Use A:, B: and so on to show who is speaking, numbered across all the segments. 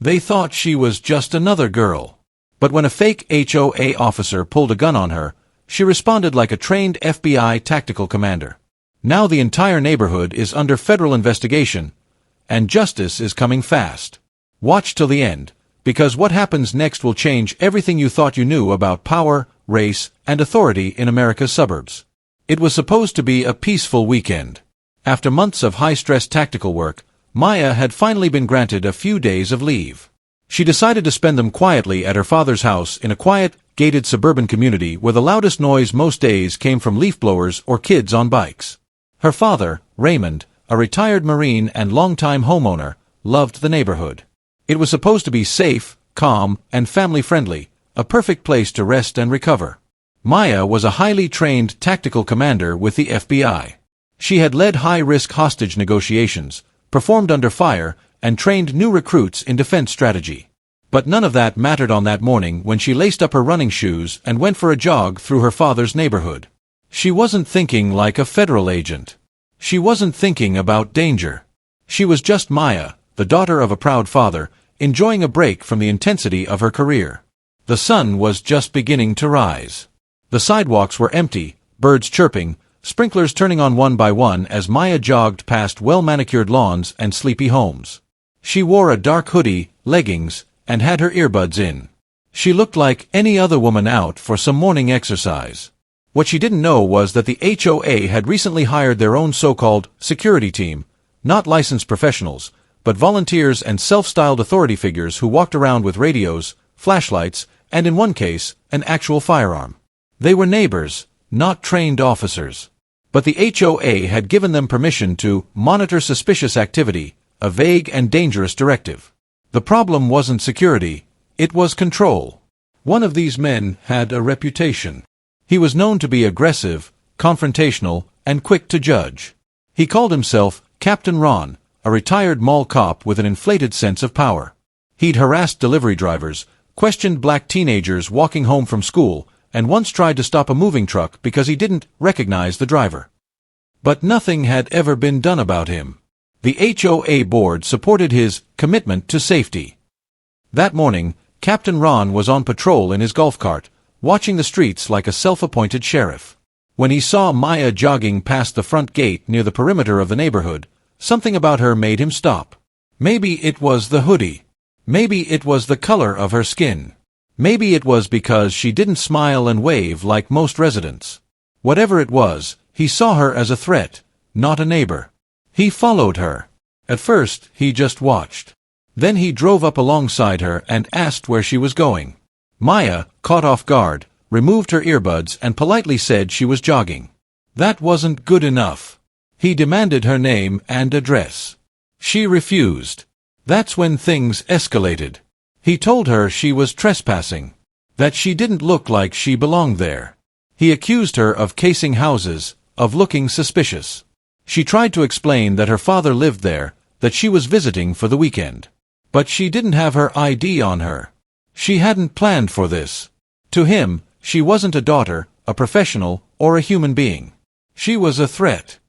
A: They thought she was just another girl. But when a fake HOA officer pulled a gun on her, she responded like a trained FBI tactical commander. Now the entire neighborhood is under federal investigation, and justice is coming fast. Watch till the end, because what happens next will change everything you thought you knew about power, race, and authority in America's suburbs. It was supposed to be a peaceful weekend. After months of high-stress tactical work, Maya had finally been granted a few days of leave. She decided to spend them quietly at her father's house in a quiet, gated suburban community where the loudest noise most days came from leaf blowers or kids on bikes. Her father, Raymond, a retired Marine and longtime homeowner, loved the neighborhood. It was supposed to be safe, calm, and family-friendly, a perfect place to rest and recover. Maya was a highly trained tactical commander with the FBI. She had led high-risk hostage negotiations, performed under fire, and trained new recruits in defense strategy. But none of that mattered on that morning when she laced up her running shoes and went for a jog through her father's neighborhood. She wasn't thinking like a federal agent. She wasn't thinking about danger. She was just Maya, the daughter of a proud father, enjoying a break from the intensity of her career. The sun was just beginning to rise. The sidewalks were empty, birds chirping, sprinklers turning on one by one as Maya jogged past well-manicured lawns and sleepy homes. She wore a dark hoodie, leggings, and had her earbuds in. She looked like any other woman out for some morning exercise. What she didn't know was that the HOA had recently hired their own so-called security team, not licensed professionals, but volunteers and self-styled authority figures who walked around with radios, flashlights, and in one case, an actual firearm. They were neighbors, not trained officers. But the HOA had given them permission to monitor suspicious activity, a vague and dangerous directive. The problem wasn't security, it was control. One of these men had a reputation. He was known to be aggressive, confrontational, and quick to judge. He called himself Captain Ron, a retired mall cop with an inflated sense of power. He'd harassed delivery drivers, questioned black teenagers walking home from school, and once tried to stop a moving truck because he didn't recognize the driver. But nothing had ever been done about him. The HOA board supported his commitment to safety. That morning, Captain Ron was on patrol in his golf cart, watching the streets like a self-appointed sheriff. When he saw Maya jogging past the front gate near the perimeter of the neighborhood, something about her made him stop. Maybe it was the hoodie. Maybe it was the color of her skin. Maybe it was because she didn't smile and wave like most residents. Whatever it was, he saw her as a threat, not a neighbor. He followed her. At first, he just watched. Then he drove up alongside her and asked where she was going. Maya, caught off guard, removed her earbuds and politely said she was jogging. That wasn't good enough. He demanded her name and address. She refused. That's when things escalated. He told her she was trespassing, that she didn't look like she belonged there. He accused her of casing houses, of looking suspicious. She tried to explain that her father lived there, that she was visiting for the weekend. But she didn't have her ID on her. She hadn't planned for this. To him, she wasn't a daughter, a professional, or a human being. She was a threat.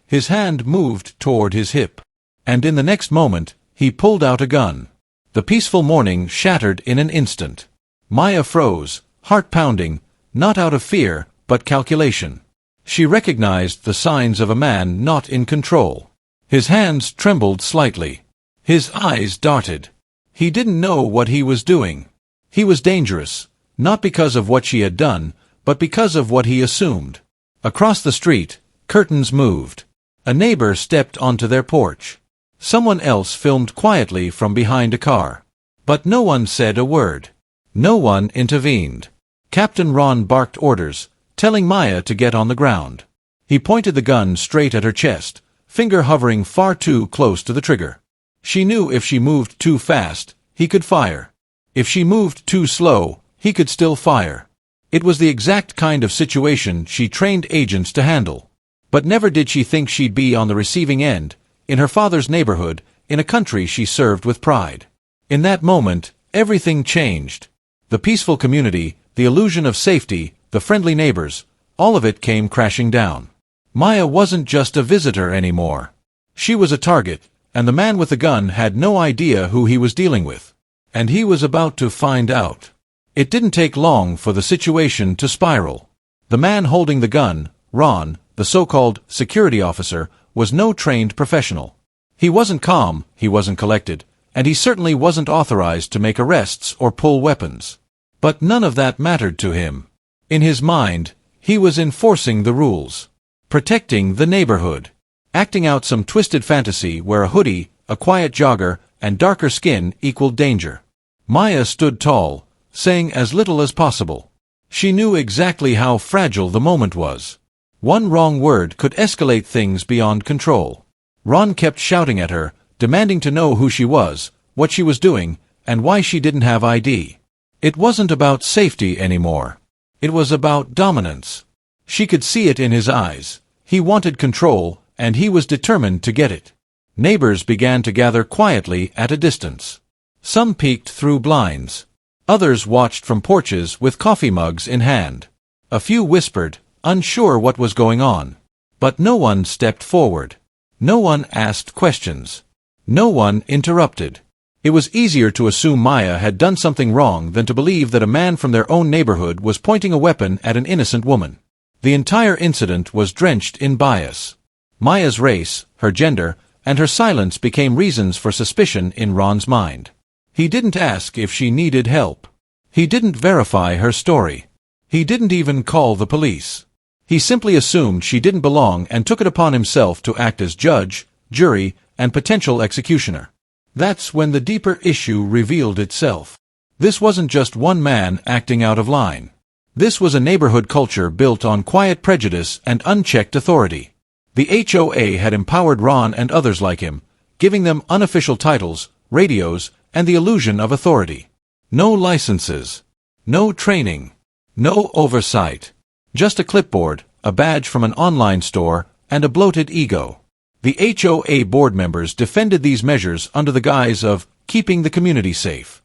A: His hand moved toward his hip. And in the next moment, he pulled out a gun. The peaceful morning shattered in an instant. Maya froze, heart pounding, not out of fear, but calculation. She recognized the signs of a man not in control. His hands trembled slightly. His eyes darted. He didn't know what he was doing. He was dangerous, not because of what she had done, but because of what he assumed. Across the street, curtains moved. A neighbor stepped onto their porch. Someone else filmed quietly from behind a car. But no one said a word. No one intervened. Captain Ron barked orders, telling Maya to get on the ground. He pointed the gun straight at her chest, finger hovering far too close to the trigger. She knew if she moved too fast, he could fire. If she moved too slow, he could still fire. It was the exact kind of situation she trained agents to handle. But never did she think she'd be on the receiving end, in her father's neighborhood, in a country she served with pride. In that moment, everything changed. The peaceful community, the illusion of safety, the friendly neighbors, all of it came crashing down. Maya wasn't just a visitor anymore. She was a target, and the man with the gun had no idea who he was dealing with. And he was about to find out. It didn't take long for the situation to spiral. The man holding the gun, Ron, the so-called security officer, was no trained professional. He wasn't calm, he wasn't collected, and he certainly wasn't authorized to make arrests or pull weapons. But none of that mattered to him. In his mind, he was enforcing the rules, protecting the neighborhood, acting out some twisted fantasy where a hoodie, a quiet jogger, and darker skin equaled danger. Maya stood tall, saying as little as possible. She knew exactly how fragile the moment was. One wrong word could escalate things beyond control. Ron kept shouting at her, demanding to know who she was, what she was doing, and why she didn't have ID. It wasn't about safety anymore. It was about dominance. She could see it in his eyes. He wanted control, and he was determined to get it. Neighbors began to gather quietly at a distance. Some peeked through blinds. Others watched from porches with coffee mugs in hand. A few whispered, unsure what was going on. But no one stepped forward. No one asked questions. No one interrupted. It was easier to assume Maya had done something wrong than to believe that a man from their own neighborhood was pointing a weapon at an innocent woman. The entire incident was drenched in bias. Maya's race, her gender, and her silence became reasons for suspicion in Ron's mind. He didn't ask if she needed help. He didn't verify her story. He didn't even call the police. He simply assumed she didn't belong and took it upon himself to act as judge, jury, and potential executioner. That's when the deeper issue revealed itself. This wasn't just one man acting out of line. This was a neighborhood culture built on quiet prejudice and unchecked authority. The HOA had empowered Ron and others like him, giving them unofficial titles, radios, and the illusion of authority. No licenses. No training. No oversight. Just a clipboard, a badge from an online store, and a bloated ego. The HOA board members defended these measures under the guise of keeping the community safe.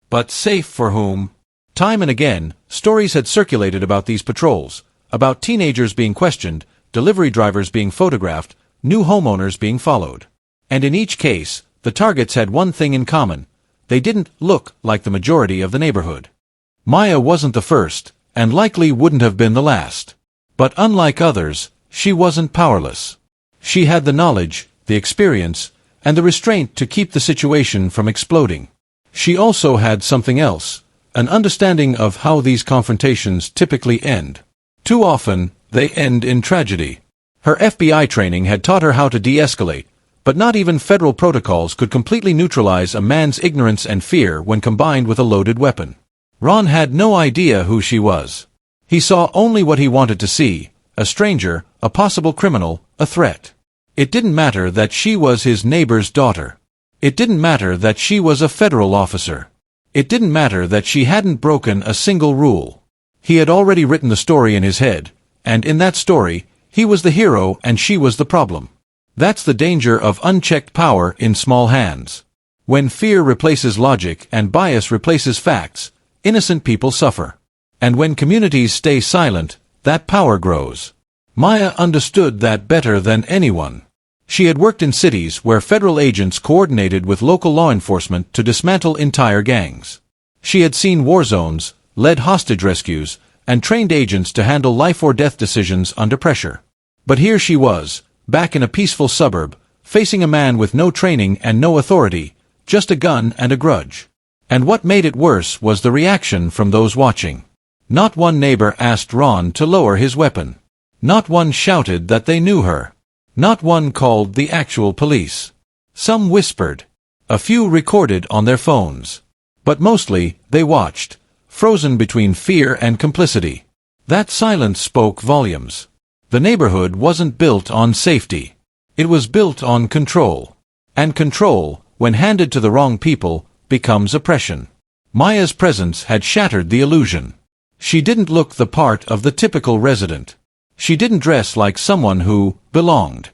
A: But safe for whom? Time and again, stories had circulated about these patrols, about teenagers being questioned, delivery drivers being photographed, new homeowners being followed. And in each case, the targets had one thing in common. They didn't look like the majority of the neighborhood. Maya wasn't the first, and likely wouldn't have been the last. But unlike others, she wasn't powerless. She had the knowledge, the experience, and the restraint to keep the situation from exploding. She also had something else, an understanding of how these confrontations typically end. Too often, they end in tragedy. Her FBI training had taught her how to de-escalate, but not even federal protocols could completely neutralize a man's ignorance and fear when combined with a loaded weapon. Ron had no idea who she was. He saw only what he wanted to see, a stranger, a possible criminal, a threat. It didn't matter that she was his neighbor's daughter. It didn't matter that she was a federal officer. It didn't matter that she hadn't broken a single rule. He had already written the story in his head, and in that story, he was the hero and she was the problem. That's the danger of unchecked power in small hands. When fear replaces logic and bias replaces facts, innocent people suffer. And when communities stay silent, that power grows. Maya understood that better than anyone. She had worked in cities where federal agents coordinated with local law enforcement to dismantle entire gangs. She had seen war zones, led hostage rescues, and trained agents to handle life-or-death decisions under pressure. But here she was, back in a peaceful suburb, facing a man with no training and no authority, just a gun and a grudge. And what made it worse was the reaction from those watching. Not one neighbor asked Ron to lower his weapon. Not one shouted that they knew her. Not one called the actual police. Some whispered. A few recorded on their phones. But mostly, they watched, frozen between fear and complicity. That silence spoke volumes. The neighborhood wasn't built on safety. It was built on control. And control, when handed to the wrong people, becomes oppression. Maya's presence had shattered the illusion. She didn't look the part of the typical resident. She didn't dress like someone who belonged.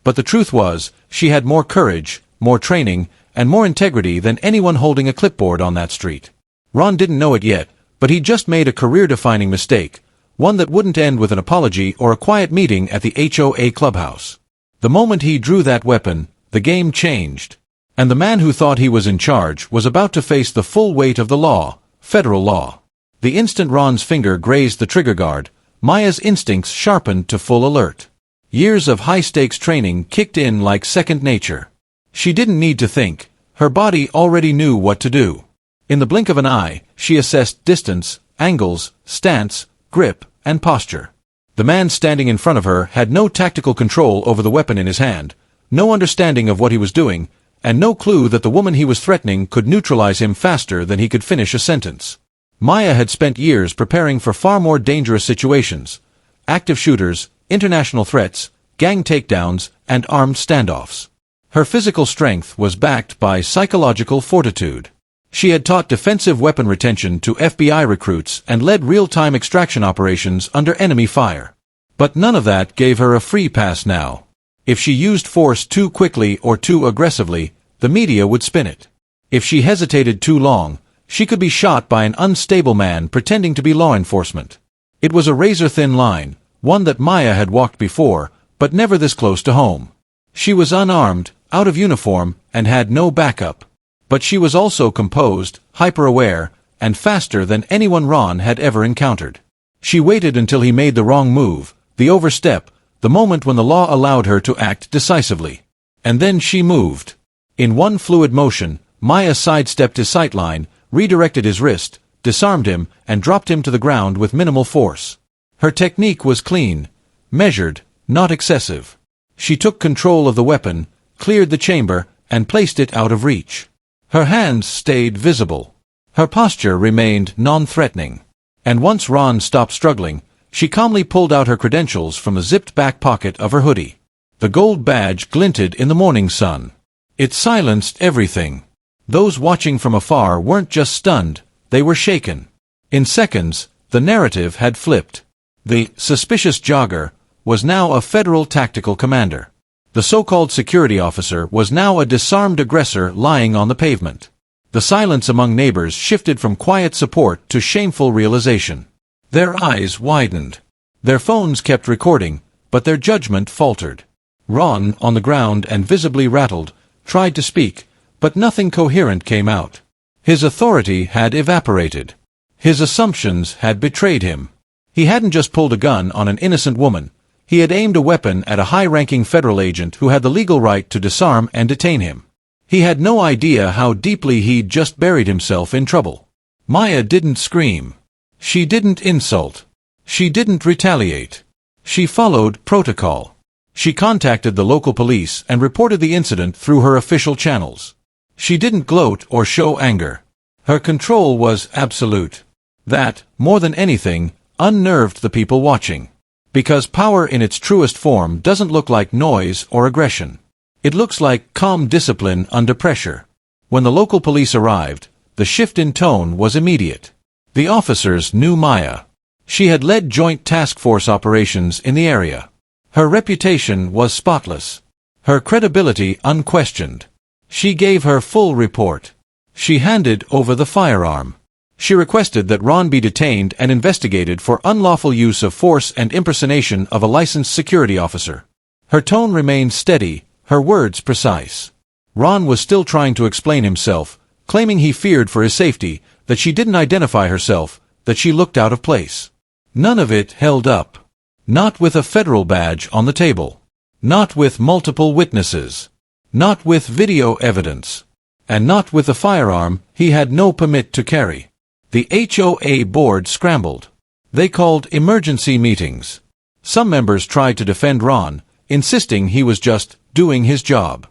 A: But the truth was, she had more courage, more training, and more integrity than anyone holding a clipboard on that street. Ron didn't know it yet, but he'd just made a career-defining mistake, one that wouldn't end with an apology or a quiet meeting at the HOA clubhouse. The moment he drew that weapon, the game changed. And the man who thought he was in charge was about to face the full weight of the law, federal law. The instant Ron's finger grazed the trigger guard, Maya's instincts sharpened to full alert. Years of high-stakes training kicked in like second nature. She didn't need to think. Her body already knew what to do. In the blink of an eye, she assessed distance, angles, stance, grip, and posture. The man standing in front of her had no tactical control over the weapon in his hand, no understanding of what he was doing, and no clue that the woman he was threatening could neutralize him faster than he could finish a sentence. Maya had spent years preparing for far more dangerous situations: active shooters, international threats, gang takedowns, and armed standoffs. Her physical strength was backed by psychological fortitude. She had taught defensive weapon retention to FBI recruits and led real-time extraction operations under enemy fire. But none of that gave her a free pass now. If she used force too quickly or too aggressively, the media would spin it. If she hesitated too long, she could be shot by an unstable man pretending to be law enforcement. It was a razor-thin line, one that Maya had walked before, but never this close to home. She was unarmed, out of uniform, and had no backup. But she was also composed, hyper-aware, and faster than anyone Ron had ever encountered. She waited until he made the wrong move, the overstep, the moment when the law allowed her to act decisively. And then she moved. In one fluid motion, Maya sidestepped his sightline, redirected his wrist, disarmed him, and dropped him to the ground with minimal force. Her technique was clean, measured, not excessive. She took control of the weapon, cleared the chamber, and placed it out of reach. Her hands stayed visible. Her posture remained non-threatening. And once Ron stopped struggling, she calmly pulled out her credentials from the zipped back pocket of her hoodie. The gold badge glinted in the morning sun. It silenced everything. Those watching from afar weren't just stunned, they were shaken. In seconds, the narrative had flipped. The suspicious jogger was now a federal tactical commander. The so-called security officer was now a disarmed aggressor lying on the pavement. The silence among neighbors shifted from quiet support to shameful realization. Their eyes widened. Their phones kept recording, but their judgment faltered. Ron, on the ground and visibly rattled, tried to speak, but nothing coherent came out. His authority had evaporated. His assumptions had betrayed him. He hadn't just pulled a gun on an innocent woman. He had aimed a weapon at a high-ranking federal agent who had the legal right to disarm and detain him. He had no idea how deeply he'd just buried himself in trouble. Maya didn't scream. She didn't insult. She didn't retaliate. She followed protocol. She contacted the local police and reported the incident through her official channels. She didn't gloat or show anger. Her control was absolute. That, more than anything, unnerved the people watching. Because power in its truest form doesn't look like noise or aggression. It looks like calm discipline under pressure. When the local police arrived, the shift in tone was immediate. The officers knew Maya. She had led joint task force operations in the area. Her reputation was spotless. Her credibility unquestioned. She gave her full report. She handed over the firearm. She requested that Ron be detained and investigated for unlawful use of force and impersonation of a licensed security officer. Her tone remained steady, her words precise. Ron was still trying to explain himself, claiming he feared for his safety, that she didn't identify herself, that she looked out of place. None of it held up. Not with a federal badge on the table. Not with multiple witnesses. Not with video evidence. And not with a firearm he had no permit to carry. The HOA board scrambled. They called emergency meetings. Some members tried to defend Ron, insisting he was just doing his job.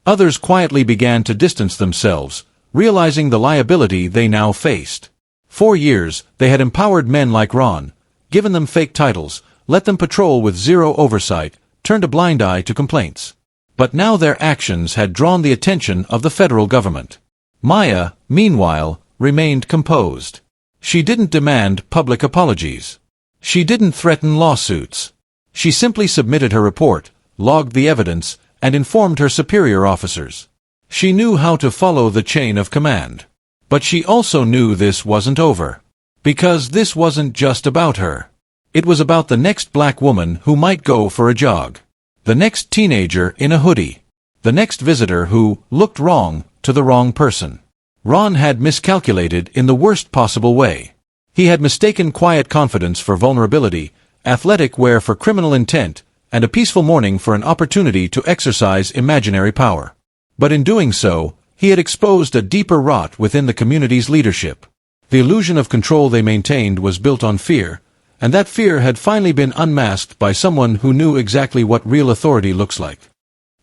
A: Others quietly began to distance themselves, realizing the liability they now faced. For years, they had empowered men like Ron, given them fake titles, let them patrol with zero oversight, turned a blind eye to complaints. But now their actions had drawn the attention of the federal government. Maya, meanwhile, remained composed. She didn't demand public apologies. She didn't threaten lawsuits. She simply submitted her report, logged the evidence, and informed her superior officers. She knew how to follow the chain of command. But she also knew this wasn't over. Because this wasn't just about her. It was about the next black woman who might go for a jog. The next teenager in a hoodie. The next visitor who looked wrong to the wrong person. Ron had miscalculated in the worst possible way. He had mistaken quiet confidence for vulnerability, athletic wear for criminal intent, and a peaceful morning for an opportunity to exercise imaginary power. But in doing so, he had exposed a deeper rot within the community's leadership. The illusion of control they maintained was built on fear, and that fear had finally been unmasked by someone who knew exactly what real authority looks like.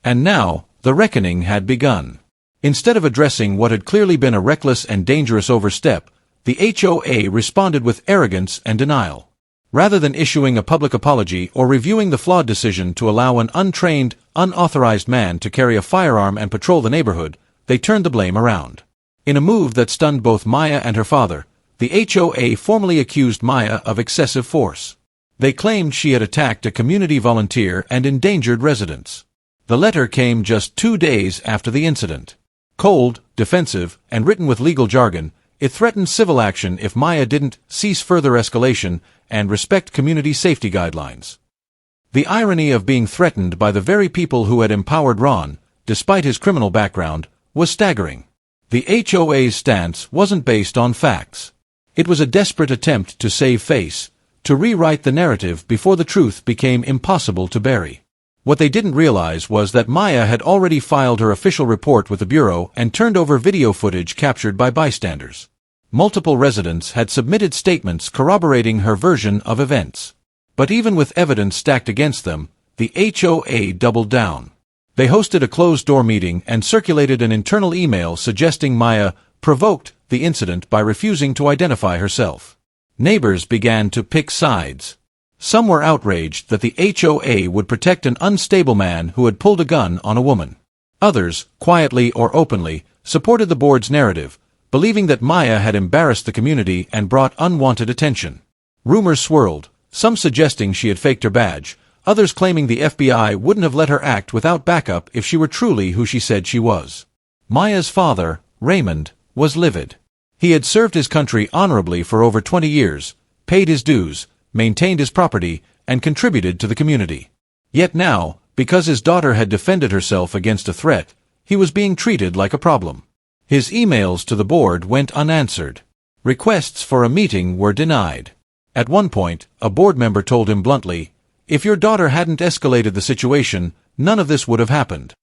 A: And now, the reckoning had begun. Instead of addressing what had clearly been a reckless and dangerous overstep, the HOA responded with arrogance and denial. Rather than issuing a public apology or reviewing the flawed decision to allow an untrained, unauthorized man to carry a firearm and patrol the neighborhood, they turned the blame around. In a move that stunned both Maya and her father, the HOA formally accused Maya of excessive force. They claimed she had attacked a community volunteer and endangered residents. The letter came just 2 days after the incident. Cold, defensive, and written with legal jargon, it threatened civil action if Maya didn't cease further escalation and respect community safety guidelines. The irony of being threatened by the very people who had empowered Ron, despite his criminal background, was staggering. The HOA's stance wasn't based on facts. It was a desperate attempt to save face, to rewrite the narrative before the truth became impossible to bury. What they didn't realize was that Maya had already filed her official report with the Bureau and turned over video footage captured by bystanders. Multiple residents had submitted statements corroborating her version of events. But even with evidence stacked against them, the HOA doubled down. They hosted a closed-door meeting and circulated an internal email suggesting Maya provoked the incident by refusing to identify herself. Neighbors began to pick sides. Some were outraged that the HOA would protect an unstable man who had pulled a gun on a woman. Others, quietly or openly, supported the board's narrative, believing that Maya had embarrassed the community and brought unwanted attention. Rumors swirled, some suggesting she had faked her badge, others claiming the FBI wouldn't have let her act without backup if she were truly who she said she was. Maya's father, Raymond, was livid. He had served his country honorably for over 20 years, paid his dues, maintained his property, and contributed to the community. Yet now, because his daughter had defended herself against a threat, he was being treated like a problem. His emails to the board went unanswered. Requests for a meeting were denied. At one point, a board member told him bluntly, "If your daughter hadn't escalated the situation, none of this would have happened."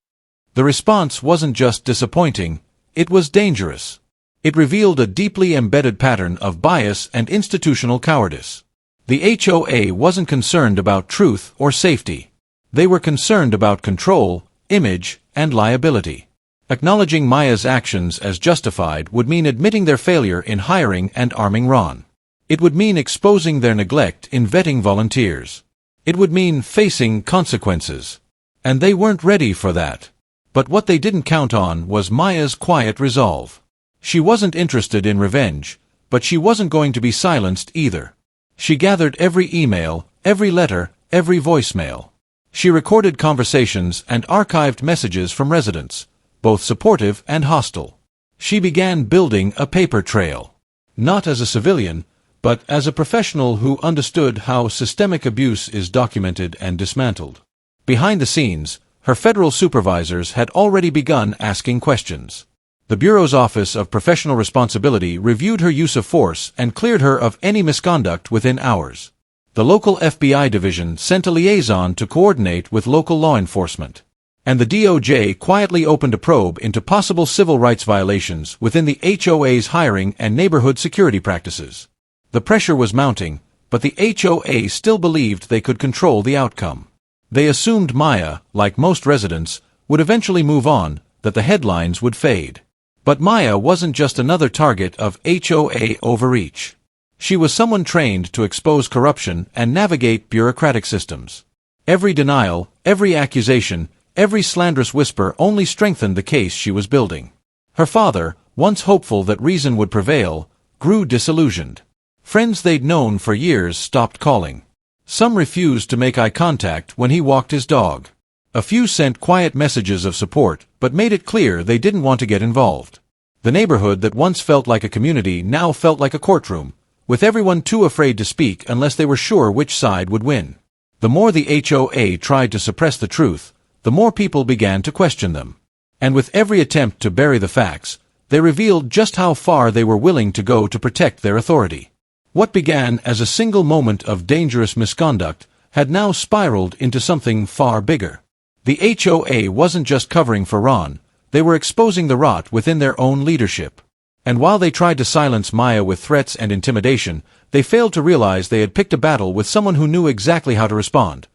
A: The response wasn't just disappointing, it was dangerous. It revealed a deeply embedded pattern of bias and institutional cowardice. The HOA wasn't concerned about truth or safety. They were concerned about control, image, and liability. Acknowledging Maya's actions as justified would mean admitting their failure in hiring and arming Ron. It would mean exposing their neglect in vetting volunteers. It would mean facing consequences. And they weren't ready for that. But what they didn't count on was Maya's quiet resolve. She wasn't interested in revenge, but she wasn't going to be silenced either. She gathered every email, every letter, every voicemail. She recorded conversations and archived messages from residents, both supportive and hostile. She began building a paper trail. Not as a civilian, but as a professional who understood how systemic abuse is documented and dismantled. Behind the scenes, her federal supervisors had already begun asking questions. The Bureau's Office of Professional Responsibility reviewed her use of force and cleared her of any misconduct within hours. The local FBI division sent a liaison to coordinate with local law enforcement. And the DOJ quietly opened a probe into possible civil rights violations within the HOA's hiring and neighborhood security practices. The pressure was mounting, but the HOA still believed they could control the outcome. They assumed Maya, like most residents, would eventually move on, that the headlines would fade. But Maya wasn't just another target of HOA overreach. She was someone trained to expose corruption and navigate bureaucratic systems. Every denial, every accusation, every slanderous whisper only strengthened the case she was building. Her father, once hopeful that reason would prevail, grew disillusioned. Friends they'd known for years stopped calling. Some refused to make eye contact when he walked his dog. A few sent quiet messages of support, but made it clear they didn't want to get involved. The neighborhood that once felt like a community now felt like a courtroom, with everyone too afraid to speak unless they were sure which side would win. The more the HOA tried to suppress the truth, the more people began to question them. And with every attempt to bury the facts, they revealed just how far they were willing to go to protect their authority. What began as a single moment of dangerous misconduct had now spiraled into something far bigger. The HOA wasn't just covering for Ron, they were exposing the rot within their own leadership. And while they tried to silence Maya with threats and intimidation, they failed to realize they had picked a battle with someone who knew exactly how to respond.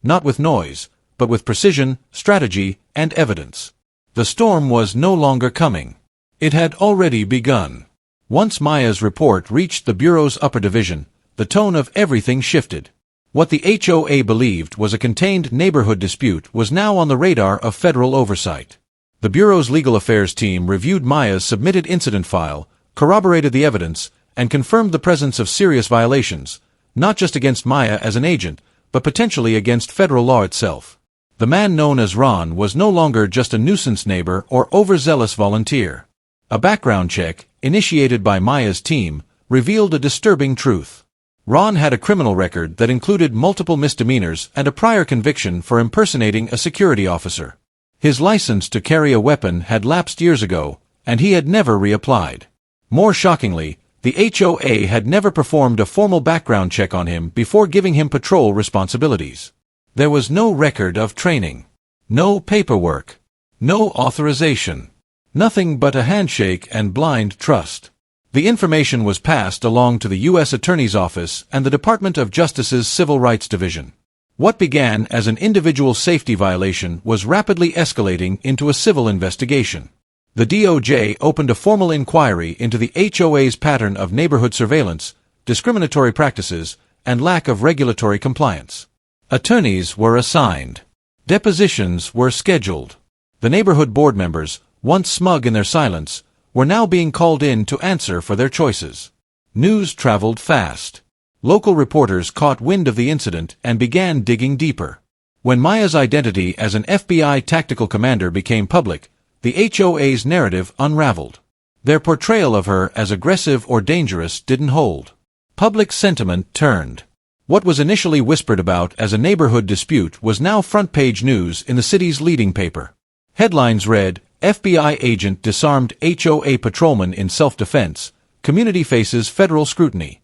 A: Not with noise, but with precision, strategy, and evidence. The storm was no longer coming. It had already begun. Once Maya's report reached the Bureau's upper division, the tone of everything shifted. What the HOA believed was a contained neighborhood dispute was now on the radar of federal oversight. The Bureau's legal affairs team reviewed Maya's submitted incident file, corroborated the evidence, and confirmed the presence of serious violations, not just against Maya as an agent, but potentially against federal law itself. The man known as Ron was no longer just a nuisance neighbor or overzealous volunteer. A background check, initiated by Maya's team, revealed a disturbing truth. Ron had a criminal record that included multiple misdemeanors and a prior conviction for impersonating a security officer. His license to carry a weapon had lapsed years ago, and he had never reapplied. More shockingly, the HOA had never performed a formal background check on him before giving him patrol responsibilities. There was no record of training, no paperwork, no authorization, nothing but a handshake and blind trust. The information was passed along to the U.S. Attorney's Office and the Department of Justice's Civil Rights Division. What began as an individual safety violation was rapidly escalating into a civil investigation. The DOJ opened a formal inquiry into the HOA's pattern of neighborhood surveillance, discriminatory practices, and lack of regulatory compliance. Attorneys were assigned. Depositions were scheduled. The neighborhood board members, once smug in their silence, were now being called in to answer for their choices. News traveled fast. Local reporters caught wind of the incident and began digging deeper. When Maya's identity as an FBI tactical commander became public, the HOA's narrative unraveled. Their portrayal of her as aggressive or dangerous didn't hold. Public sentiment turned. What was initially whispered about as a neighborhood dispute was now front-page news in the city's leading paper. Headlines read, "FBI agent disarmed HOA patrolman in self-defense. Community faces federal scrutiny."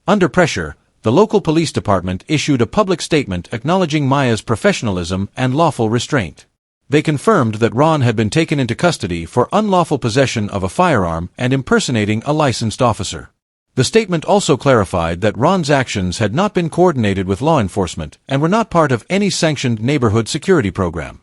A: Under pressure, the local police department issued a public statement acknowledging Maya's professionalism and lawful restraint. They confirmed that Ron had been taken into custody for unlawful possession of a firearm and impersonating a licensed officer. The statement also clarified that Ron's actions had not been coordinated with law enforcement and were not part of any sanctioned neighborhood security program.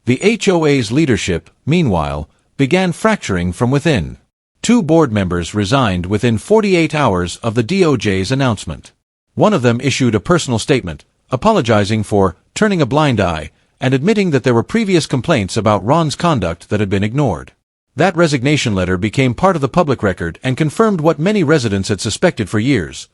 A: The HOA's leadership, meanwhile, began fracturing from within. 2 board members resigned within 48 hours of the DOJ's announcement. One of them issued a personal statement, apologizing for turning a blind eye and admitting that there were previous complaints about Ron's conduct that had been ignored. That resignation letter became part of the public record and confirmed what many residents had suspected for years.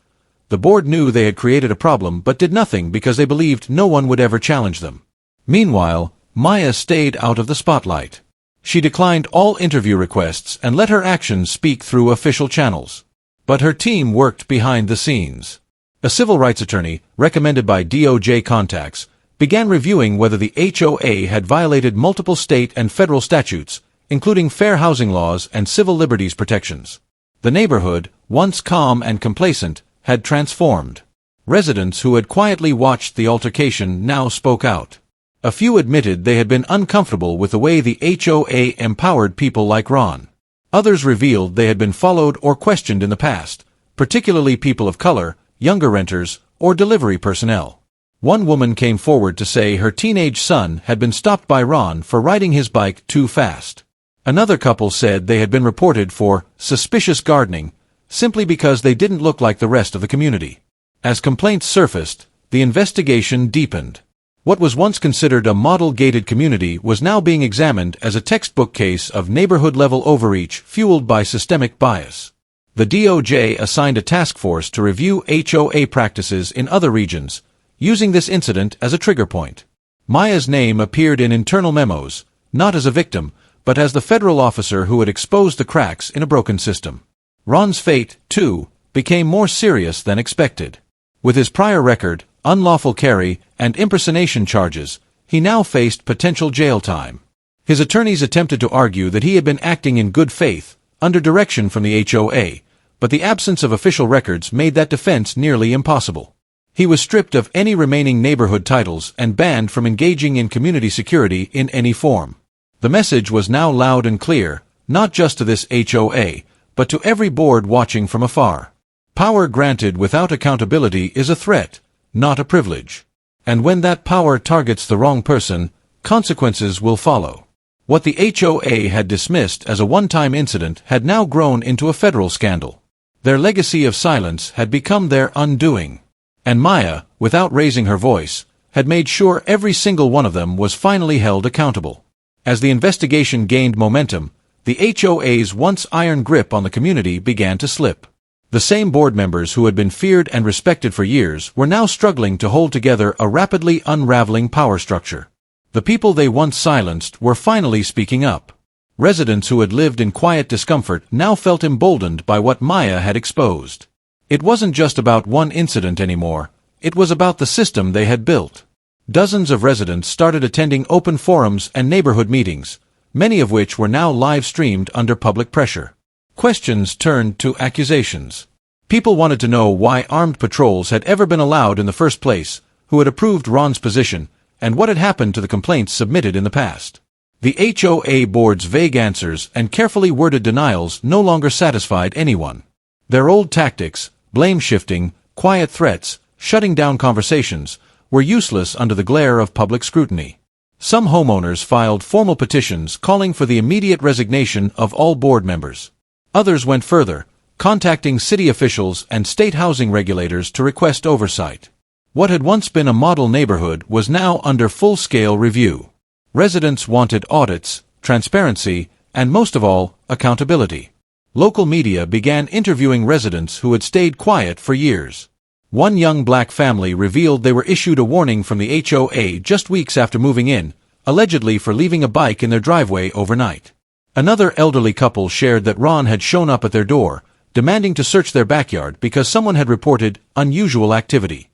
A: The board knew they had created a problem but did nothing because they believed no one would ever challenge them. Meanwhile, Maya stayed out of the spotlight. She declined all interview requests and let her actions speak through official channels. But her team worked behind the scenes. A civil rights attorney, recommended by DOJ contacts, began reviewing whether the HOA had violated multiple state and federal statutes, including fair housing laws and civil liberties protections. The neighborhood, once calm and complacent, had transformed. Residents who had quietly watched the altercation now spoke out. A few admitted they had been uncomfortable with the way the HOA empowered people like Ron. Others revealed they had been followed or questioned in the past, particularly people of color, younger renters, or delivery personnel. One woman came forward to say her teenage son had been stopped by Ron for riding his bike too fast. Another couple said they had been reported for suspicious gardening, simply because they didn't look like the rest of the community. As complaints surfaced, the investigation deepened. What was once considered a model-gated community was now being examined as a textbook case of neighborhood-level overreach fueled by systemic bias. The DOJ assigned a task force to review HOA practices in other regions, using this incident as a trigger point. Maya's name appeared in internal memos, not as a victim, but as the federal officer who had exposed the cracks in a broken system. Ron's fate, too, became more serious than expected. With his prior record, unlawful carry, and impersonation charges, he now faced potential jail time. His attorneys attempted to argue that he had been acting in good faith, under direction from the HOA, but the absence of official records made that defense nearly impossible. He was stripped of any remaining neighborhood titles and banned from engaging in community security in any form. The message was now loud and clear, not just to this HOA, but to every board watching from afar. Power granted without accountability is a threat, not a privilege. And when that power targets the wrong person, consequences will follow. What the HOA had dismissed as a one-time incident had now grown into a federal scandal. Their legacy of silence had become their undoing. And Maya, without raising her voice, had made sure every single one of them was finally held accountable. As the investigation gained momentum, the HOA's once iron grip on the community began to slip. The same board members who had been feared and respected for years were now struggling to hold together a rapidly unraveling power structure. The people they once silenced were finally speaking up. Residents who had lived in quiet discomfort now felt emboldened by what Maya had exposed. It wasn't just about one incident anymore, it was about the system they had built. Dozens of residents started attending open forums and neighborhood meetings, many of which were now live-streamed under public pressure. Questions turned to accusations. People wanted to know why armed patrols had ever been allowed in the first place, who had approved Ron's position, and what had happened to the complaints submitted in the past. The HOA board's vague answers and carefully worded denials no longer satisfied anyone. Their old tactics, blame-shifting, quiet threats, shutting down conversations, were useless under the glare of public scrutiny. Some homeowners filed formal petitions calling for the immediate resignation of all board members. Others went further, contacting city officials and state housing regulators to request oversight. What had once been a model neighborhood was now under full-scale review. Residents wanted audits, transparency, and most of all, accountability. Local media began interviewing residents who had stayed quiet for years. One young black family revealed they were issued a warning from the HOA just weeks after moving in, allegedly for leaving a bike in their driveway overnight. Another elderly couple shared that Ron had shown up at their door, demanding to search their backyard because someone had reported unusual activity.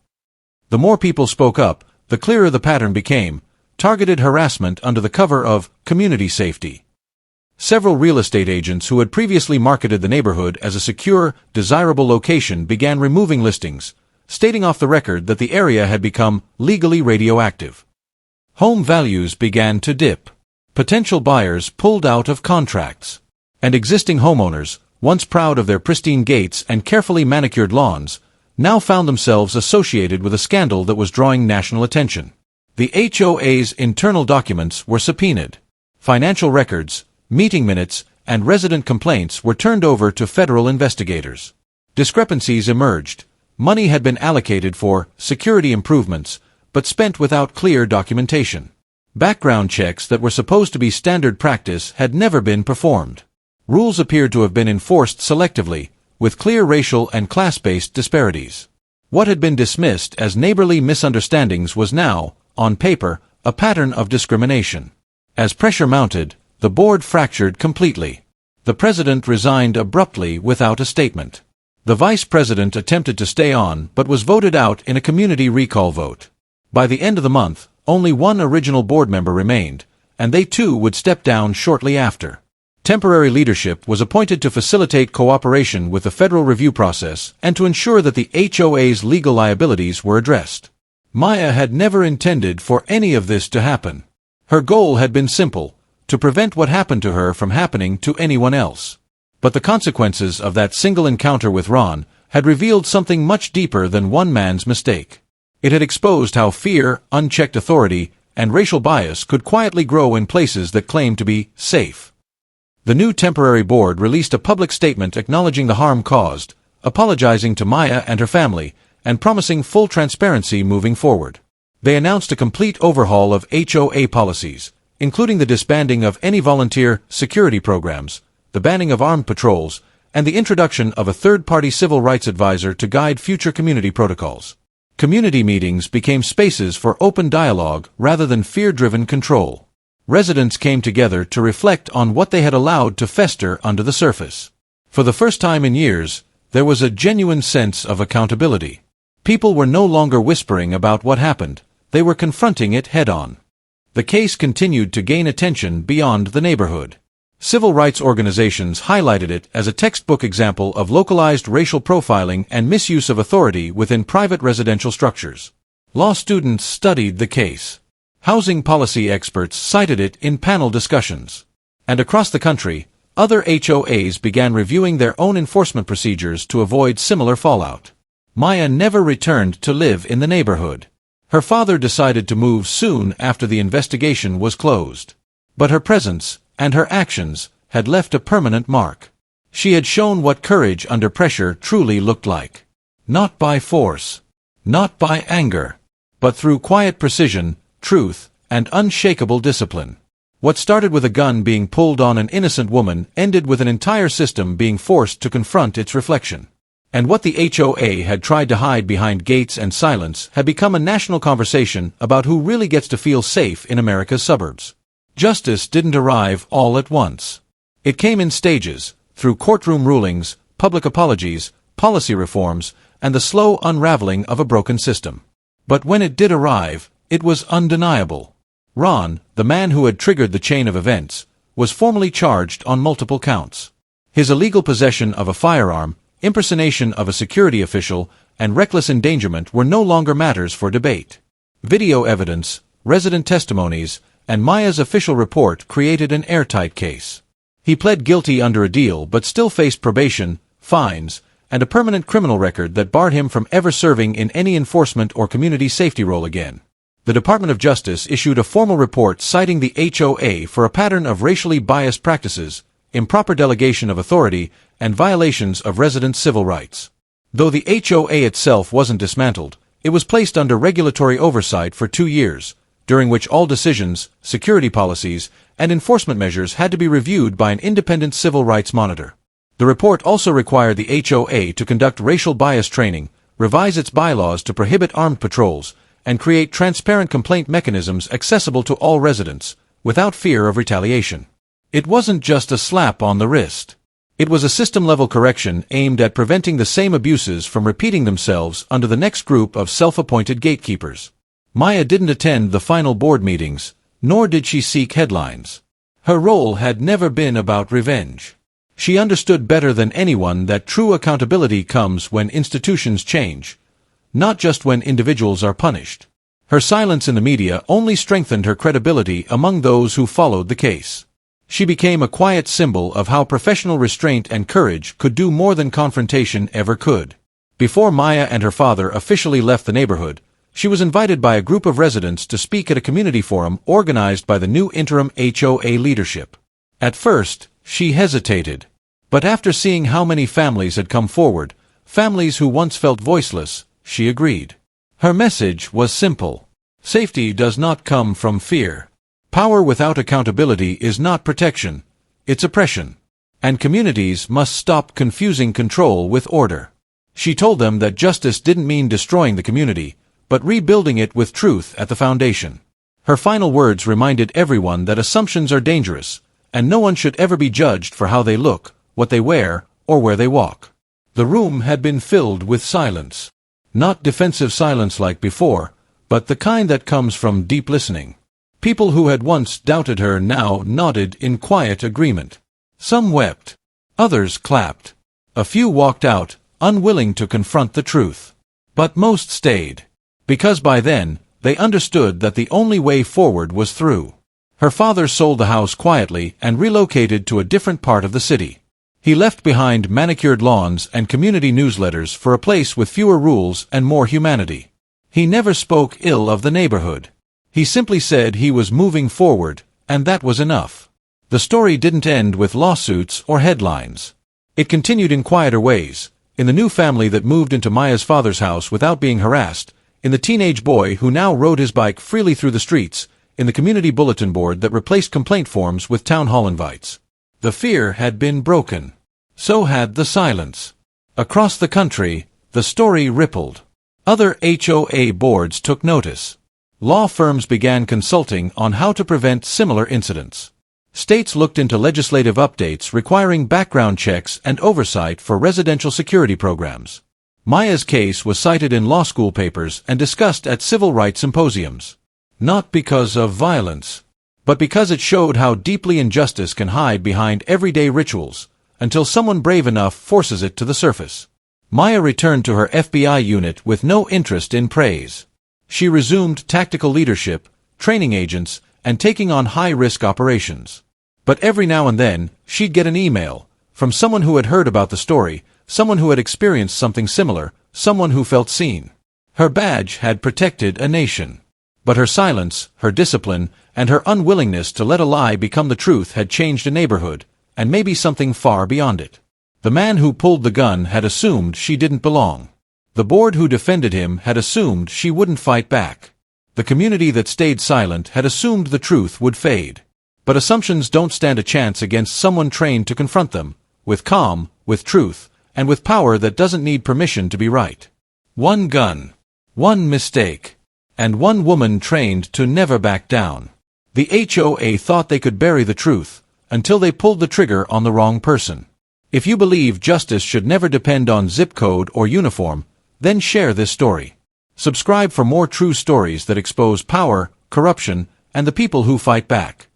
A: The more people spoke up, the clearer the pattern became: targeted harassment under the cover of community safety. Several real estate agents who had previously marketed the neighborhood as a secure, desirable location began removing listings, stating off the record that the area had become legally radioactive. Home values began to dip. Potential buyers pulled out of contracts. And existing homeowners, once proud of their pristine gates and carefully manicured lawns, now found themselves associated with a scandal that was drawing national attention. The HOA's internal documents were subpoenaed. Financial records, meeting minutes, and resident complaints were turned over to federal investigators. Discrepancies emerged. Money had been allocated for security improvements, but spent without clear documentation. Background checks that were supposed to be standard practice had never been performed. Rules appeared to have been enforced selectively, with clear racial and class-based disparities. What had been dismissed as neighborly misunderstandings was now, on paper, a pattern of discrimination. As pressure mounted, the board fractured completely. The president resigned abruptly without a statement. The vice president attempted to stay on but was voted out in a community recall vote. By the end of the month, only one original board member remained, and they too would step down shortly after. Temporary leadership was appointed to facilitate cooperation with the federal review process and to ensure that the HOA's legal liabilities were addressed. Maya had never intended for any of this to happen. Her goal had been simple: to prevent what happened to her from happening to anyone else. But the consequences of that single encounter with Ron had revealed something much deeper than one man's mistake. It had exposed how fear, unchecked authority, and racial bias could quietly grow in places that claimed to be safe. The new temporary board released a public statement acknowledging the harm caused, apologizing to Maya and her family, and promising full transparency moving forward. They announced a complete overhaul of HOA policies, including the disbanding of any volunteer security programs, the banning of armed patrols, and the introduction of a third-party civil rights advisor to guide future community protocols. Community meetings became spaces for open dialogue rather than fear-driven control. Residents came together to reflect on what they had allowed to fester under the surface. For the first time in years, there was a genuine sense of accountability. People were no longer whispering about what happened, they were confronting it head-on. The case continued to gain attention beyond the neighborhood. Civil rights organizations highlighted it as a textbook example of localized racial profiling and misuse of authority within private residential structures. Law students studied the case. Housing policy experts cited it in panel discussions. And across the country, other HOAs began reviewing their own enforcement procedures to avoid similar fallout. Maya never returned to live in the neighborhood. Her father decided to move soon after the investigation was closed. But her presence and her actions had left a permanent mark. She had shown what courage under pressure truly looked like. Not by force, not by anger, but through quiet precision, truth, and unshakable discipline. What started with a gun being pulled on an innocent woman ended with an entire system being forced to confront its reflection. And what the HOA had tried to hide behind gates and silence had become a national conversation about who really gets to feel safe in America's suburbs. Justice didn't arrive all at once. It came in stages, through courtroom rulings, public apologies, policy reforms, and the slow unraveling of a broken system. But when it did arrive, it was undeniable. Ron, the man who had triggered the chain of events, was formally charged on multiple counts. His illegal possession of a firearm, impersonation of a security official, and reckless endangerment were no longer matters for debate. Video evidence, resident testimonies, and Maya's official report created an airtight case. He pled guilty under a deal but still faced probation, fines, and a permanent criminal record that barred him from ever serving in any enforcement or community safety role again. The Department of Justice issued a formal report citing the HOA for a pattern of racially biased practices, improper delegation of authority, and violations of residents' civil rights. Though the HOA itself wasn't dismantled, it was placed under regulatory oversight for 2 years, during which all decisions, security policies, and enforcement measures had to be reviewed by an independent civil rights monitor. The report also required the HOA to conduct racial bias training, revise its bylaws to prohibit armed patrols, and create transparent complaint mechanisms accessible to all residents, without fear of retaliation. It wasn't just a slap on the wrist. It was a system-level correction aimed at preventing the same abuses from repeating themselves under the next group of self-appointed gatekeepers. Maya didn't attend the final board meetings, nor did she seek headlines. Her role had never been about revenge. She understood better than anyone that true accountability comes when institutions change, not just when individuals are punished. Her silence in the media only strengthened her credibility among those who followed the case. She became a quiet symbol of how professional restraint and courage could do more than confrontation ever could. Before Maya and her father officially left the neighborhood, she was invited by a group of residents to speak at a community forum organized by the new interim HOA leadership. At first, she hesitated. But after seeing how many families had come forward, families who once felt voiceless, she agreed. Her message was simple. Safety does not come from fear. Power without accountability is not protection, it's oppression. And communities must stop confusing control with order. She told them that justice didn't mean destroying the community, but rebuilding it with truth at the foundation. Her final words reminded everyone that assumptions are dangerous, and no one should ever be judged for how they look, what they wear, or where they walk. The room had been filled with silence. Not defensive silence like before, but the kind that comes from deep listening. People who had once doubted her now nodded in quiet agreement. Some wept. Others clapped. A few walked out, unwilling to confront the truth. But most stayed. Because by then, they understood that the only way forward was through. Her father sold the house quietly and relocated to a different part of the city. He left behind manicured lawns and community newsletters for a place with fewer rules and more humanity. He never spoke ill of the neighborhood. He simply said he was moving forward, and that was enough. The story didn't end with lawsuits or headlines. It continued in quieter ways, in the new family that moved into Maya's father's house without being harassed, in the teenage boy who now rode his bike freely through the streets, in the community bulletin board that replaced complaint forms with town hall invites. The fear had been broken. So had the silence. Across the country, the story rippled. Other HOA boards took notice. Law firms began consulting on how to prevent similar incidents. States looked into legislative updates requiring background checks and oversight for residential security programs. Maya's case was cited in law school papers and discussed at civil rights symposiums. Not because of violence, but because it showed how deeply injustice can hide behind everyday rituals, until someone brave enough forces it to the surface. Maya returned to her FBI unit with no interest in praise. She resumed tactical leadership, training agents, and taking on high-risk operations. But every now and then, she'd get an email, from someone who had heard about the story, someone who had experienced something similar, someone who felt seen. Her badge had protected a nation. But her silence, her discipline, and her unwillingness to let a lie become the truth had changed a neighborhood, and maybe something far beyond it. The man who pulled the gun had assumed she didn't belong. The board who defended him had assumed she wouldn't fight back. The community that stayed silent had assumed the truth would fade. But assumptions don't stand a chance against someone trained to confront them, with calm, with truth, and with power that doesn't need permission to be right. One gun. One mistake. And one woman trained to never back down. The HOA thought they could bury the truth, until they pulled the trigger on the wrong person. If you believe justice should never depend on zip code or uniform, then share this story. Subscribe for more true stories that expose power, corruption, and the people who fight back.